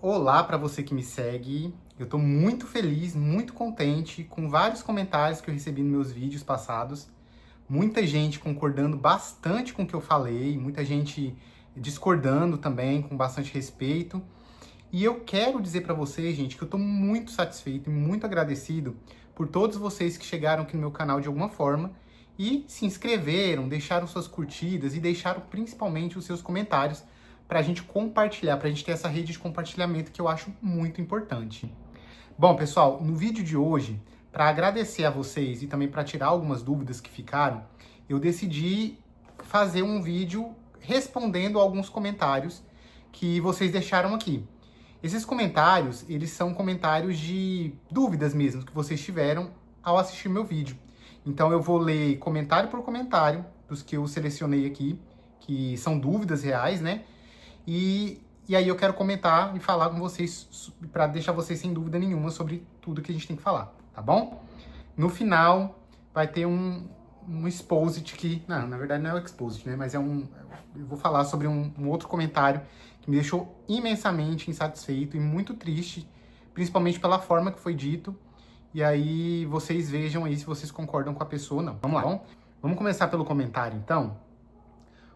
Olá para você que me segue. Eu estou muito feliz, muito contente com vários comentários que eu recebi nos meus vídeos passados. Muita gente concordando bastante com o que eu falei, muita gente discordando também, com bastante respeito. E eu quero dizer para vocês, gente, que eu estou muito satisfeito e muito agradecido por todos vocês que chegaram aqui no meu canal de alguma forma e se inscreveram, deixaram suas curtidas e deixaram principalmente os seus comentários para a gente compartilhar, para a gente ter essa rede de compartilhamento que eu acho muito importante. Bom, pessoal, no vídeo de hoje, para agradecer a vocês e também para tirar algumas dúvidas que ficaram, eu decidi fazer um vídeo respondendo alguns comentários que vocês deixaram aqui. Esses comentários, eles são comentários de dúvidas mesmo que vocês tiveram ao assistir meu vídeo. Então eu vou ler comentário por comentário dos que eu selecionei aqui, que são dúvidas reais, né? E aí eu quero comentar e falar com vocês para deixar vocês sem dúvida nenhuma sobre tudo que a gente tem que falar, tá bom? No final vai ter um exposit que, não, na verdade não é o exposit, né? Mas eu vou falar sobre um outro comentário que me deixou imensamente insatisfeito e muito triste, principalmente pela forma que foi dito. E aí vocês vejam aí se vocês concordam com a pessoa ou não. Vamos lá, bom? Vamos começar pelo comentário, então.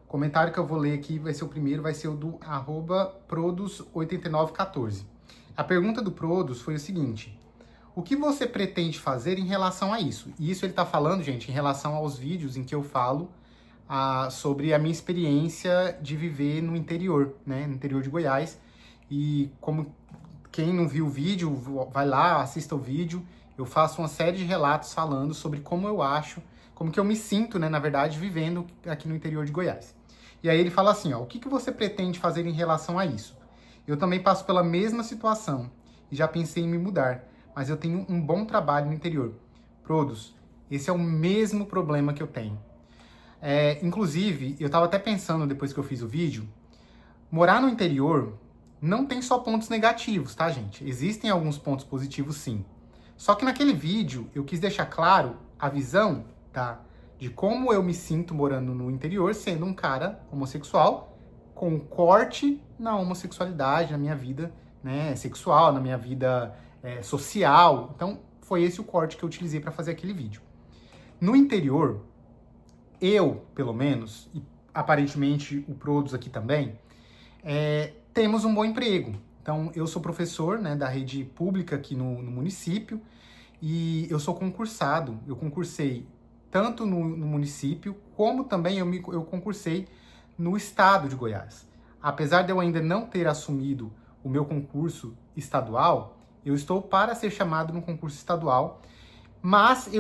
O comentário que eu vou ler aqui vai ser o primeiro, vai ser o do @produs8914. A pergunta do Produs foi o seguinte: o que você pretende fazer em relação a isso? E isso ele está falando, gente, em relação aos vídeos em que eu falo sobre a minha experiência de viver no interior, né? No interior de Goiás. E como quem não viu o vídeo, vai lá, assista o vídeo. Eu faço uma série de relatos falando sobre como eu acho, como que eu me sinto, né, na verdade, vivendo aqui no interior de Goiás. E aí ele fala assim, ó, o que você pretende fazer em relação a isso? Eu também passo pela mesma situação e já pensei em me mudar, mas eu tenho um bom trabalho no interior. Produs, esse é o mesmo problema que eu tenho. Inclusive, eu estava até pensando depois que eu fiz o vídeo, morar no interior não tem só pontos negativos, tá, gente? Existem alguns pontos positivos, sim. Só que naquele vídeo eu quis deixar claro a visão de como eu me sinto morando no interior, sendo um cara homossexual, com um corte na homossexualidade, na minha vida, né, sexual, na minha vida social. Então, foi esse o corte que eu utilizei para fazer aquele vídeo. No interior, eu, pelo menos, e aparentemente o Produs aqui também, temos um bom emprego. Então, eu sou professor, né, da rede pública aqui no município e eu sou concursado. Eu concursei tanto no município, como também eu concursei no estado de Goiás. Apesar de eu ainda não ter assumido o meu concurso estadual, eu estou para ser chamado no concurso estadual, mas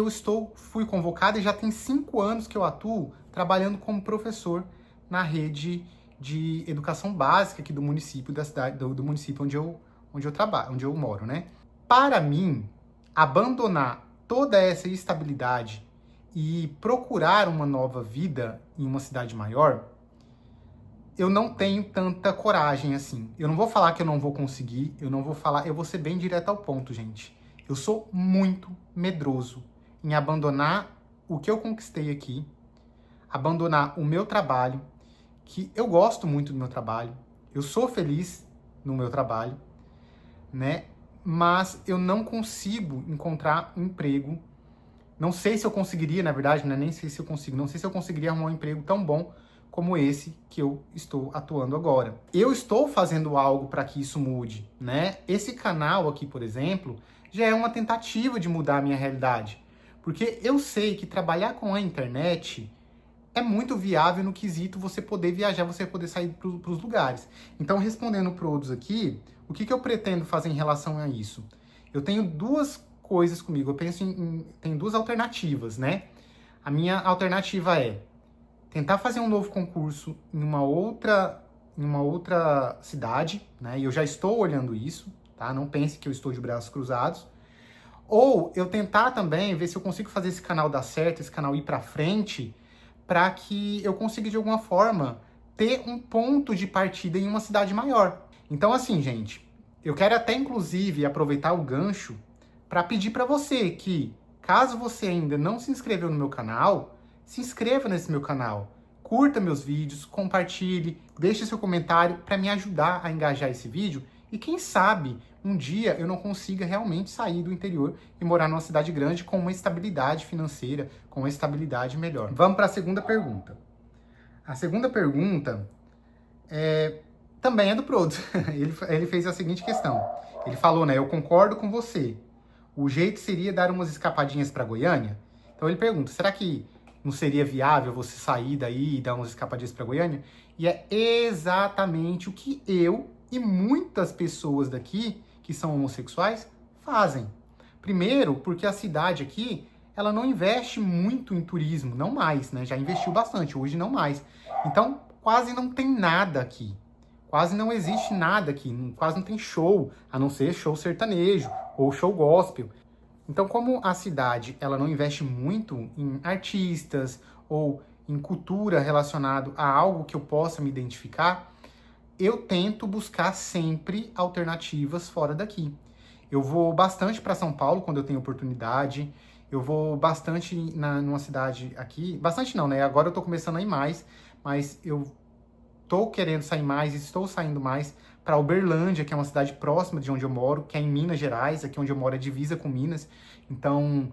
fui convocado e já tem 5 anos que eu atuo trabalhando como professor na rede de educação básica aqui do município, da cidade, do município onde eu trabalho, onde eu moro, né? Para mim, abandonar toda essa estabilidade e procurar uma nova vida em uma cidade maior, eu não tenho tanta coragem assim. Eu não vou falar que eu não vou conseguir, eu vou ser bem direto ao ponto, gente. Eu sou muito medroso em abandonar o que eu conquistei aqui, abandonar o meu trabalho, que eu gosto muito do meu trabalho, eu sou feliz no meu trabalho, né? Mas eu não consigo encontrar um emprego. Não sei se eu conseguiria, na verdade, nem sei se eu consigo, não sei se eu conseguiria arrumar um emprego tão bom como esse que eu estou atuando agora. Eu estou fazendo algo para que isso mude, né? Esse canal aqui, por exemplo, já é uma tentativa de mudar a minha realidade. Porque eu sei que trabalhar com a internet é muito viável no quesito você poder viajar, você poder sair para os lugares. Então, respondendo o Produs aqui, o que eu pretendo fazer em relação a isso? Eu tenho duas coisas comigo, eu penso tem duas alternativas, né? A minha alternativa é tentar fazer um novo concurso em uma outra cidade, né? E eu já estou olhando isso, tá? Não pense que eu estou de braços cruzados. Ou eu tentar também ver se eu consigo fazer esse canal dar certo, esse canal ir para frente, para que eu consiga de alguma forma ter um ponto de partida em uma cidade maior. Então assim, gente, eu quero até inclusive aproveitar o gancho para pedir para você que, caso você ainda não se inscreveu no meu canal, se inscreva nesse meu canal, curta meus vídeos, compartilhe, deixe seu comentário para me ajudar a engajar esse vídeo E quem sabe um dia eu não consiga realmente sair do interior e morar numa cidade grande com uma estabilidade financeira, com uma estabilidade melhor. Vamos para a segunda pergunta. A segunda pergunta também é do Prodo. Ele fez a seguinte questão. Ele falou, né? Eu concordo com você. O jeito seria dar umas escapadinhas para Goiânia? Então ele pergunta, será que não seria viável você sair daí e dar umas escapadinhas para Goiânia? E é exatamente o que eu e muitas pessoas daqui, que são homossexuais, fazem. Primeiro, porque a cidade aqui, ela não investe muito em turismo, não mais, né? Já investiu bastante, hoje não mais. Então, quase não tem nada aqui. Quase não existe nada aqui, quase não tem show, a não ser show sertanejo ou show gospel. Então, como a cidade ela não investe muito em artistas ou em cultura relacionado a algo que eu possa me identificar, eu tento buscar sempre alternativas fora daqui. Eu vou bastante para São Paulo quando eu tenho oportunidade, eu vou bastante numa cidade aqui, bastante não, né? Agora eu tô começando a ir mais, mas eu tô querendo sair mais, estou saindo mais para Uberlândia, que é uma cidade próxima de onde eu moro, que é em Minas Gerais, aqui onde eu moro é divisa com Minas. Então,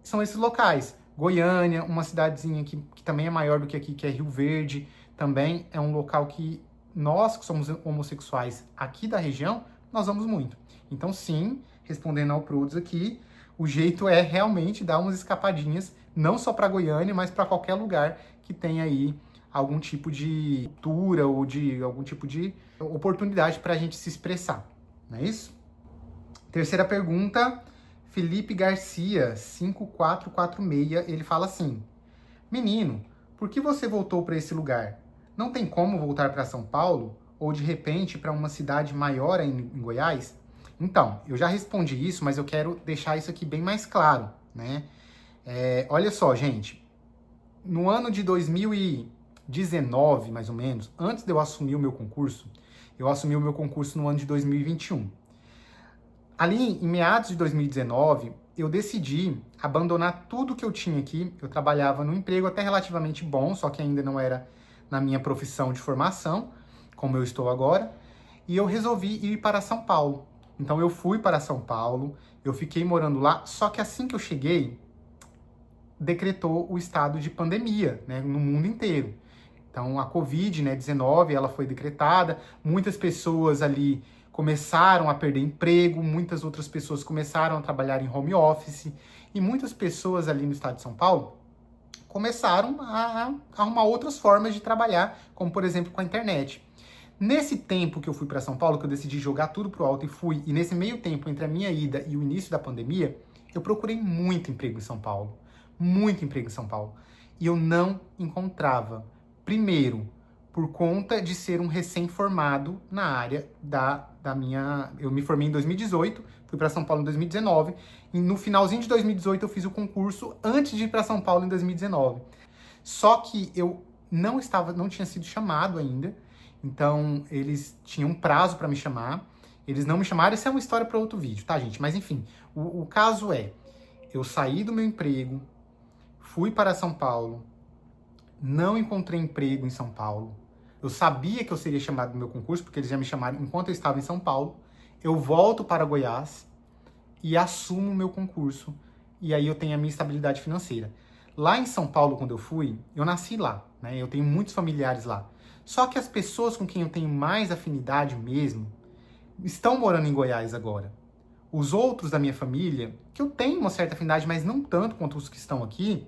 são esses locais. Goiânia, uma cidadezinha que também é maior do que aqui, que é Rio Verde, também é um local que nós, que somos homossexuais aqui da região, nós vamos muito. Então, sim, respondendo ao Prodos aqui, o jeito é realmente dar umas escapadinhas, não só para Goiânia, mas para qualquer lugar que tenha aí algum tipo de cultura ou de algum tipo de oportunidade para a gente se expressar, não é isso? Terceira pergunta, Felipe Garcia, 5446, ele fala assim, menino, por que você voltou para esse lugar? Não tem como voltar para São Paulo? Ou de repente para uma cidade maior em Goiás? Então, eu já respondi isso, mas eu quero deixar isso aqui bem mais claro, né? Olha só, gente, no ano de 2019, mais ou menos, antes de eu assumir o meu concurso, eu assumi o meu concurso no ano de 2021. Ali, em meados de 2019, eu decidi abandonar tudo que eu tinha aqui. Eu trabalhava num emprego até relativamente bom, só que ainda não era na minha profissão de formação, como eu estou agora, e eu resolvi ir para São Paulo. Então eu fui para São Paulo, eu fiquei morando lá, só que assim que eu cheguei, decretou o estado de pandemia, né, no mundo inteiro. Então, a Covid, né, 19, ela foi decretada, muitas pessoas ali começaram a perder emprego, muitas outras pessoas começaram a trabalhar em home office, e muitas pessoas ali no estado de São Paulo começaram a arrumar outras formas de trabalhar, como, por exemplo, com a internet. Nesse tempo que eu fui para São Paulo, que eu decidi jogar tudo pro alto e fui, e nesse meio tempo entre a minha ida e o início da pandemia, eu procurei muito emprego em São Paulo. Muito emprego em São Paulo. E eu não encontrava. Primeiro, por conta de ser um recém-formado na área da minha... Eu me formei em 2018, fui para São Paulo em 2019, e no finalzinho de 2018 eu fiz o concurso antes de ir para São Paulo em 2019. Só que eu não tinha sido chamado ainda, então eles tinham um prazo para me chamar, eles não me chamaram, isso é uma história para outro vídeo, tá, gente? Mas enfim, o caso é, eu saí do meu emprego, fui para São Paulo, não encontrei emprego em São Paulo. Eu sabia que eu seria chamado no meu concurso, porque eles já me chamaram enquanto eu estava em São Paulo. Eu volto para Goiás e assumo o meu concurso. E aí eu tenho a minha estabilidade financeira. Lá em São Paulo, quando eu fui, eu nasci lá, né? Eu tenho muitos familiares lá. Só que as pessoas com quem eu tenho mais afinidade mesmo estão morando em Goiás agora. Os outros da minha família, que eu tenho uma certa afinidade, mas não tanto quanto os que estão aqui,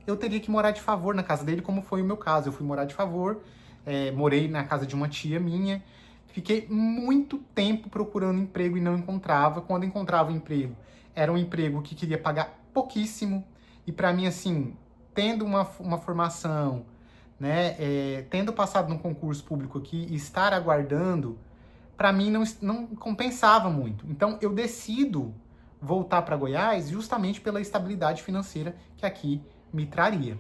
eu teria que morar de favor na casa dele, como foi o meu caso. Eu fui morar de favor, morei na casa de uma tia minha, fiquei muito tempo procurando emprego e não encontrava. Quando encontrava emprego, era um emprego que queria pagar pouquíssimo, e para mim, assim, tendo uma formação, né, tendo passado num concurso público aqui e estar aguardando, para mim não compensava muito. Então eu decido voltar para Goiás justamente pela estabilidade financeira que aqui me traria.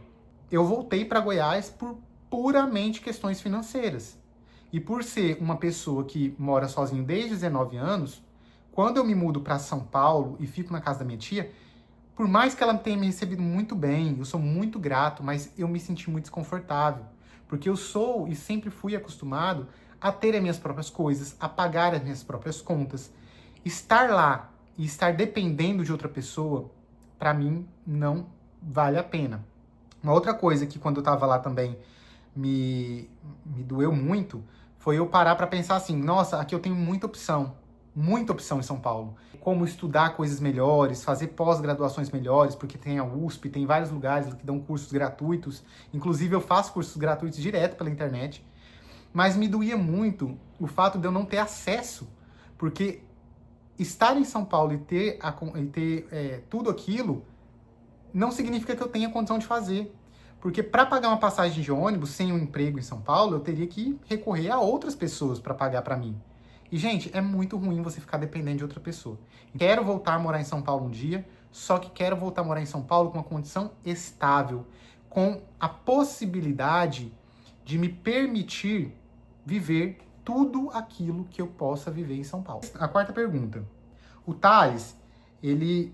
Eu voltei para Goiás por puramente questões financeiras. E por ser uma pessoa que mora sozinho desde 19 anos, quando eu me mudo para São Paulo e fico na casa da minha tia, por mais que ela tenha me recebido muito bem, eu sou muito grato, mas eu me senti muito desconfortável. Porque eu sou e sempre fui acostumado a ter as minhas próprias coisas, a pagar as minhas próprias contas. Estar lá e estar dependendo de outra pessoa, para mim, não vale a pena. Uma outra coisa que quando eu tava lá também me doeu muito, foi eu parar para pensar assim, nossa, aqui eu tenho muita opção em São Paulo. Como estudar coisas melhores, fazer pós-graduações melhores, porque tem a USP, tem vários lugares que dão cursos gratuitos. Inclusive eu faço cursos gratuitos direto pela internet. Mas me doía muito o fato de eu não ter acesso, porque estar em São Paulo e ter tudo aquilo não significa que eu tenha condição de fazer. Porque para pagar uma passagem de ônibus sem um emprego em São Paulo, eu teria que recorrer a outras pessoas para pagar para mim. E, gente, é muito ruim você ficar dependendo de outra pessoa. Quero voltar a morar em São Paulo um dia, só que quero voltar a morar em São Paulo com uma condição estável, com a possibilidade de me permitir viver tudo aquilo que eu possa viver em São Paulo. A quarta pergunta. O Thales, ele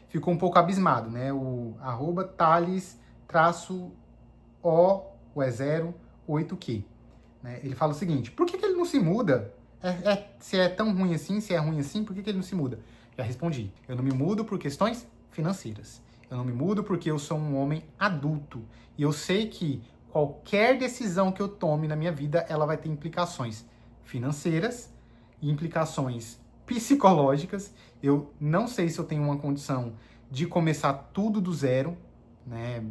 ficou um pouco abismado, né? O @Thales_O08Q. Né? Ele fala o seguinte, por que ele não se muda? Se é tão ruim assim, se é ruim assim, por que ele não se muda? Já respondi, eu não me mudo por questões financeiras. Eu não me mudo porque eu sou um homem adulto. E eu sei que qualquer decisão que eu tome na minha vida, ela vai ter implicações financeiras e implicações psicológicas. Eu não sei se eu tenho uma condição de começar tudo do zero, né?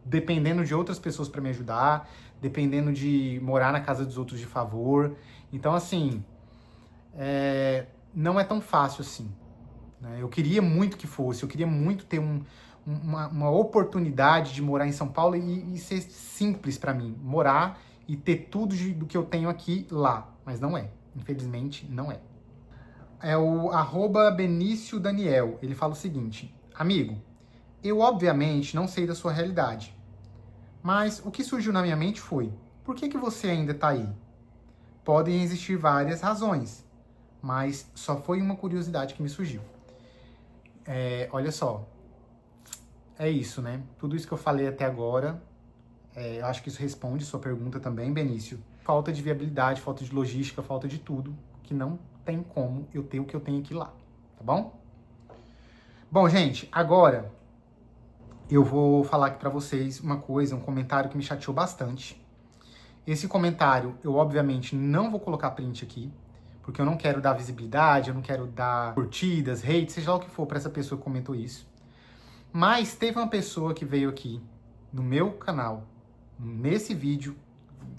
Dependendo de outras pessoas para me ajudar, dependendo de morar na casa dos outros de favor. Então, assim, não é tão fácil assim. Né? Eu queria muito que fosse, eu queria muito ter uma oportunidade de morar em São Paulo e ser simples para mim. Morar e ter tudo do que eu tenho aqui lá. Mas não é. Infelizmente, não é. É o @Benício Daniel. Ele fala o seguinte, amigo, eu obviamente não sei da sua realidade, mas o que surgiu na minha mente foi, por que você ainda tá aí? Podem existir várias razões, mas só foi uma curiosidade que me surgiu. Olha só, é isso, né? Tudo isso que eu falei até agora, eu acho que isso responde sua pergunta também, Benício. Falta de viabilidade, falta de logística, falta de tudo, que não tem como eu ter o que eu tenho aqui lá, tá bom? Bom, gente, agora eu vou falar aqui pra vocês uma coisa, um comentário que me chateou bastante. Esse comentário, eu obviamente não vou colocar print aqui, porque eu não quero dar visibilidade, eu não quero dar curtidas, hate, seja lá o que for pra essa pessoa que comentou isso. Mas teve uma pessoa que veio aqui no meu canal, nesse vídeo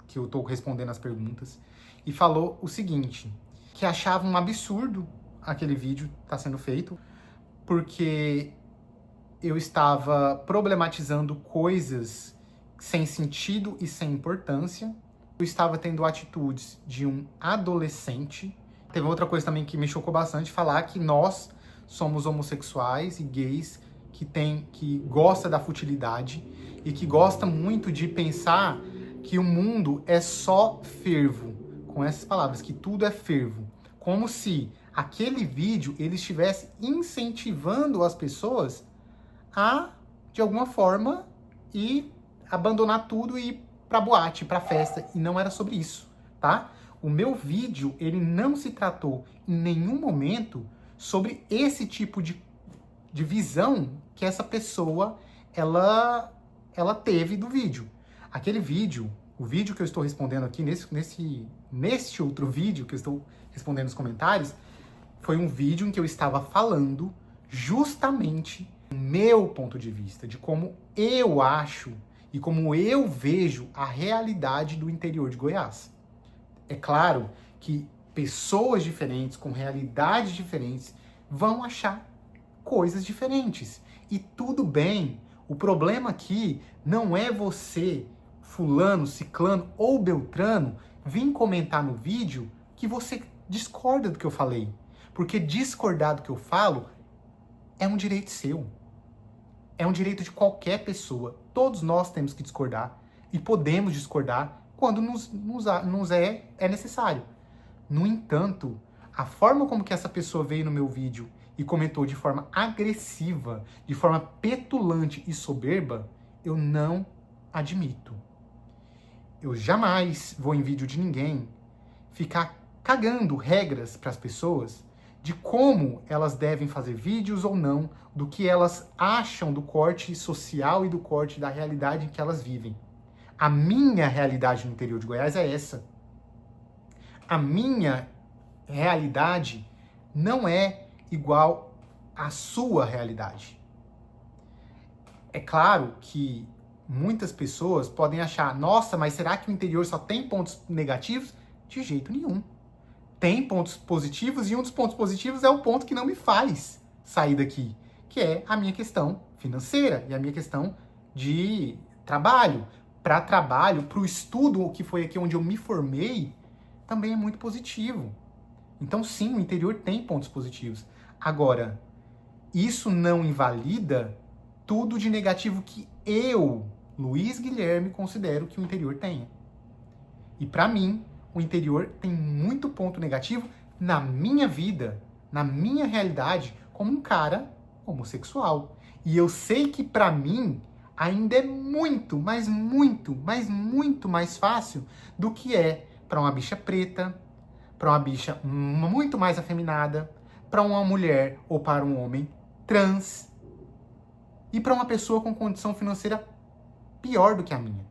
que eu tô respondendo as perguntas, e falou o seguinte, que achava um absurdo aquele vídeo tá sendo feito, porque eu estava problematizando coisas sem sentido e sem importância. Eu estava tendo atitudes de um adolescente. Teve outra coisa também que me chocou bastante, falar que nós somos homossexuais e gays que gosta da futilidade e que gosta muito de pensar que o mundo é só fervo. Com essas palavras, que tudo é fervo. Como se aquele vídeo ele estivesse incentivando as pessoas a, de alguma forma, abandonar tudo e ir pra boate, pra festa. E não era sobre isso, tá? O meu vídeo, ele não se tratou em nenhum momento sobre esse tipo de visão que essa pessoa, ela teve do vídeo. Aquele vídeo, o vídeo que eu estou respondendo aqui, neste outro vídeo que eu estou respondendo nos comentários, foi um vídeo em que eu estava falando justamente do meu ponto de vista, de como eu acho e como eu vejo a realidade do interior de Goiás. É claro que pessoas diferentes, com realidades diferentes, vão achar coisas diferentes. E tudo bem. O problema aqui não é você, fulano, ciclano ou beltrano, vir comentar no vídeo que você discorda do que eu falei. Porque discordar do que eu falo é um direito seu. É um direito de qualquer pessoa. Todos nós temos que discordar. E podemos discordar quando nos é necessário. No entanto, a forma como que essa pessoa veio no meu vídeo e comentou de forma agressiva, de forma petulante e soberba, eu não admito. Eu jamais vou em vídeo de ninguém ficar cagando regras para as pessoas de como elas devem fazer vídeos ou não, do que elas acham do corte social e do corte da realidade em que elas vivem. A minha realidade no interior de Goiás é essa. A minha realidade não é igual à sua realidade. É claro que muitas pessoas podem achar, nossa, mas será que o interior só tem pontos negativos? De jeito nenhum. Tem pontos positivos e um dos pontos positivos é o ponto que não me faz sair daqui, que é a minha questão financeira e a minha questão de trabalho. Para trabalho, para o estudo, que foi aqui onde eu me formei, também é muito positivo. Então, sim, o interior tem pontos positivos. Agora, isso não invalida tudo de negativo que eu, Luiz Guilherme, considero que o interior tenha. E para mim, o interior tem muito ponto negativo na minha vida, na minha realidade, como um cara homossexual. E eu sei que para mim ainda é muito, mas muito, mas muito mais fácil do que é para uma bicha preta, para uma bicha muito mais afeminada, para uma mulher ou para um homem trans e para uma pessoa com condição financeira pior do que a minha.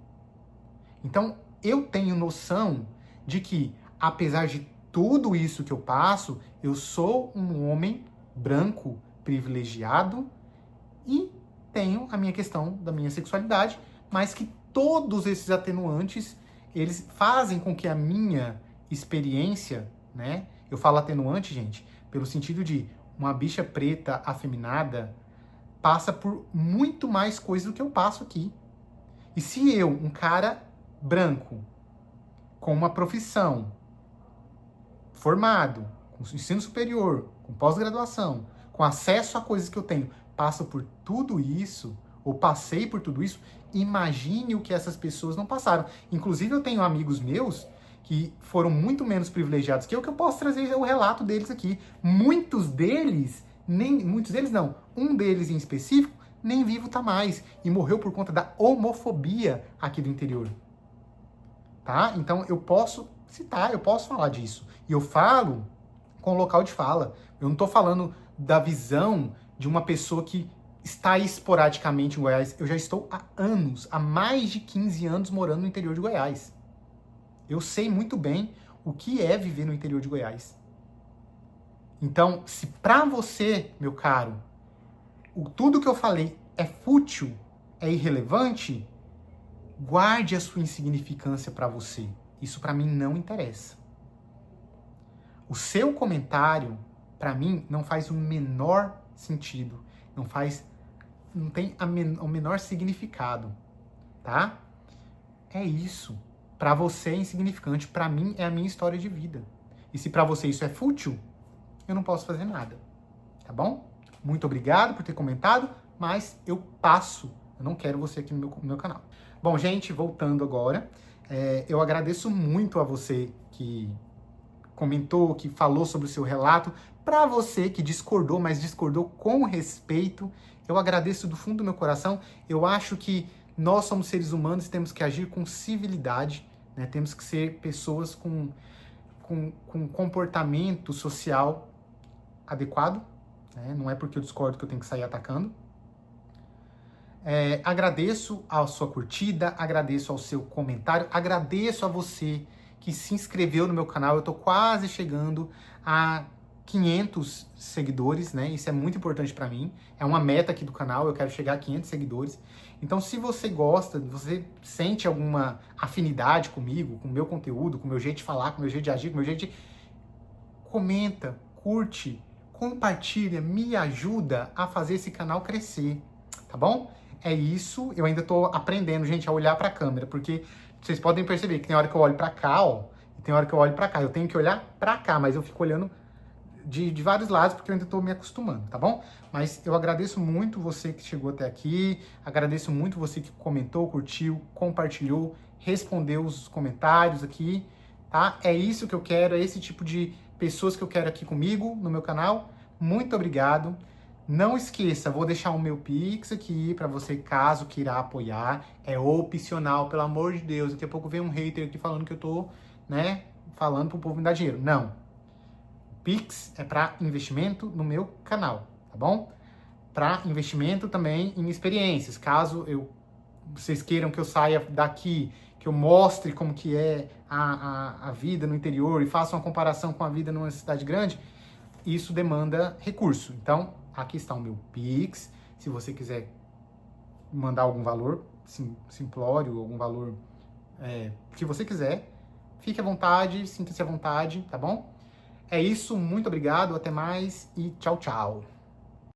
Então, eu tenho noção de que, apesar de tudo isso que eu passo, eu sou um homem branco, privilegiado e tenho a minha questão da minha sexualidade, mas que todos esses atenuantes, eles fazem com que a minha experiência, né? Eu falo atenuante, gente, pelo sentido de uma bicha preta afeminada passa por muito mais coisas do que eu passo aqui. E se eu, um cara branco, com uma profissão, formado, com ensino superior, com pós-graduação, com acesso a coisas que eu tenho, passo por tudo isso, ou passei por tudo isso, imagine o que essas pessoas não passaram. Inclusive, eu tenho amigos meus que foram muito menos privilegiados que eu posso trazer o relato deles aqui. Muitos deles não, um deles em específico, nem vivo tá mais, e morreu por conta da homofobia aqui do interior. Tá? Então eu posso citar, eu posso falar disso. E eu falo com local de fala. Eu não tô falando da visão de uma pessoa que está esporadicamente em Goiás. Eu já estou há anos, há mais de 15 anos morando no interior de Goiás. Eu sei muito bem o que é viver no interior de Goiás. Então, se pra você, meu caro, tudo que eu falei é fútil, é irrelevante, guarde a sua insignificância para você. Isso para mim não interessa. O seu comentário, para mim, não faz o menor sentido. Não tem o menor significado, tá? É isso. Para você é insignificante. Para mim é a minha história de vida. E se para você isso é fútil, eu não posso fazer nada. Tá bom? Muito obrigado por ter comentado, mas eu passo. Eu não quero você aqui no meu canal. Bom, gente, voltando agora, eu agradeço muito a você que comentou, que falou sobre o seu relato. Para você que discordou, mas discordou com respeito, eu agradeço do fundo do meu coração. Eu acho que nós somos seres humanos e temos que agir com civilidade, né? Temos que ser pessoas com comportamento social adequado, né? Não é porque eu discordo que eu tenho que sair atacando. Agradeço a sua curtida, agradeço ao seu comentário, agradeço a você que se inscreveu no meu canal. Eu tô quase chegando a 500 seguidores, né? Isso é muito importante para mim. É uma meta aqui do canal, eu quero chegar a 500 seguidores. Então, se você gosta, você sente alguma afinidade comigo, com o meu conteúdo, com o meu jeito de falar, com o meu jeito de agir, com o meu jeito de... Comenta, curte, compartilha, me ajuda a fazer esse canal crescer, tá bom? É isso, eu ainda tô aprendendo, gente, a olhar pra câmera, porque vocês podem perceber que tem hora que eu olho pra cá, ó, e tem hora que eu olho pra cá. Eu tenho que olhar pra cá, mas eu fico olhando de vários lados, porque eu ainda tô me acostumando, tá bom? Mas eu agradeço muito você que chegou até aqui, agradeço muito você que comentou, curtiu, compartilhou, respondeu os comentários aqui, tá? É isso que eu quero, é esse tipo de pessoas que eu quero aqui comigo, no meu canal. Muito obrigado. Não esqueça, vou deixar o meu Pix aqui para você, caso queira apoiar. É opcional, pelo amor de Deus. Daqui a pouco vem um hater aqui falando que eu tô, né, falando pro povo me dar dinheiro. Não. Pix é para investimento no meu canal, tá bom? Para investimento também em experiências. Caso vocês queiram que eu saia daqui, que eu mostre como que é a vida no interior e faça uma comparação com a vida numa cidade grande, isso demanda recurso. Então, aqui está o meu Pix. Se você quiser mandar algum valor simplório, algum valor que você quiser, fique à vontade, sinta-se à vontade, tá bom? É isso, muito obrigado, até mais e tchau, tchau.